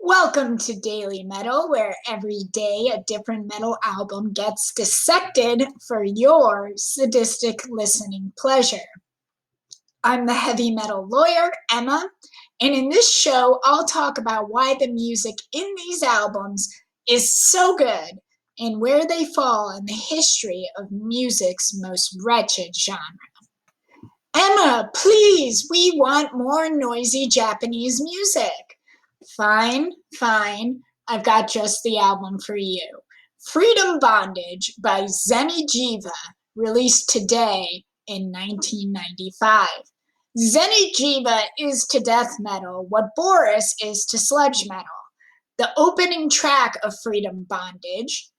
Welcome to Daily Metal, where every day a different metal album gets dissected for your sadistic listening pleasure. I'm the heavy metal lawyer, Emma, and in this show, I'll talk about why the music in these albums is so good and where they fall in the history of music's most wretched genre. Emma, please, we want more noisy Japanese music. Fine, fine. I've got just the album for you. Freedom Bondage by Zeni Jiva, released today in 1995. Zeni Jiva is to death metal what Boris is to sludge metal. The opening track of Freedom Bondage,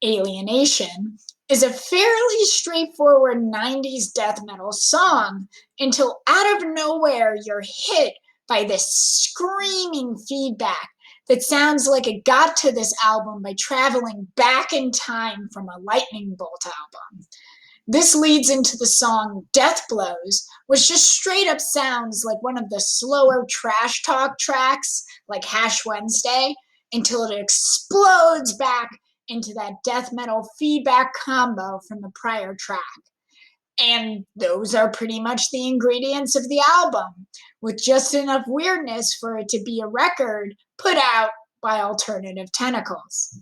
Alienation, is a fairly straightforward 90s death metal song until out of nowhere you're hit by this screaming feedback that sounds like it got to this album by traveling back in time from a lightning bolt album. This leads into the song Death Blows, which just straight up sounds like one of the slower trash talk tracks, like Hash Wednesday, until it explodes back into that death metal feedback combo from the prior track. And those are pretty much the ingredients of the album, with just enough weirdness for it to be a record put out by Alternative Tentacles.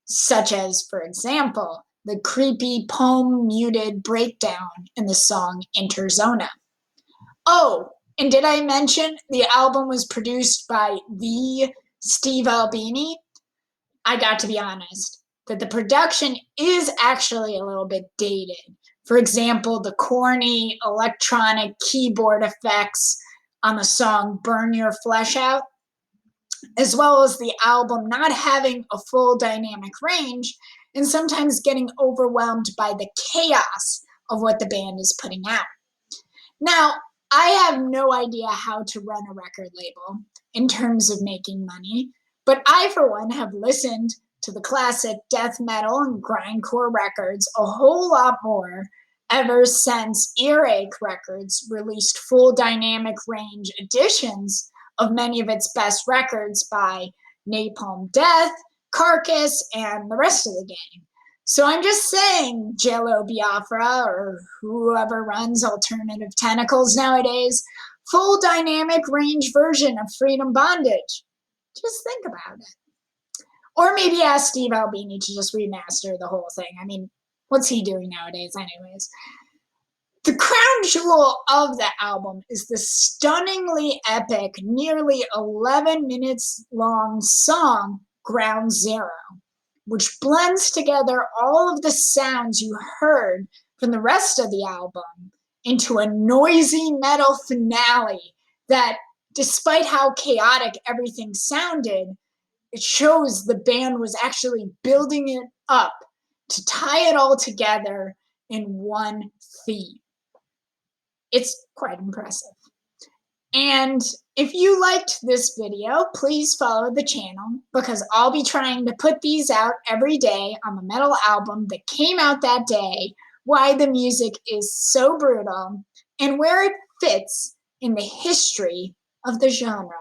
Such as, for example, the creepy poem-muted breakdown in the song Interzona. Oh, and did I mention the album was produced by the Steve Albini? I got to be honest, that the production is actually a little bit dated. For example, the corny electronic keyboard effects on the song Burn Your Flesh Out, as well as the album not having a full dynamic range and sometimes getting overwhelmed by the chaos of what the band is putting out. Now, I have no idea how to run a record label in terms of making money, but I, for one, have listened to the classic death metal and grindcore records a whole lot more ever since Earache Records released full dynamic range editions of many of its best records by Napalm Death, Carcass, and the rest of the gang. So I'm just saying, Jello Biafra, or whoever runs Alternative Tentacles nowadays, full dynamic range version of Freedom Bondage. Just think about it. Or maybe ask Steve Albini to just remaster the whole thing. I mean, what's he doing nowadays anyways? The crown jewel of the album is the stunningly epic, nearly 11 minutes long song, Ground Zero, which blends together all of the sounds you heard from the rest of the album into a noisy metal finale that, despite how chaotic everything sounded, it shows the band was actually building it up to tie it all together in one theme. It's quite impressive. And if you liked this video, please follow the channel because I'll be trying to put these out every day on the metal album that came out that day, why the music is so brutal, and where it fits in the history of the genre.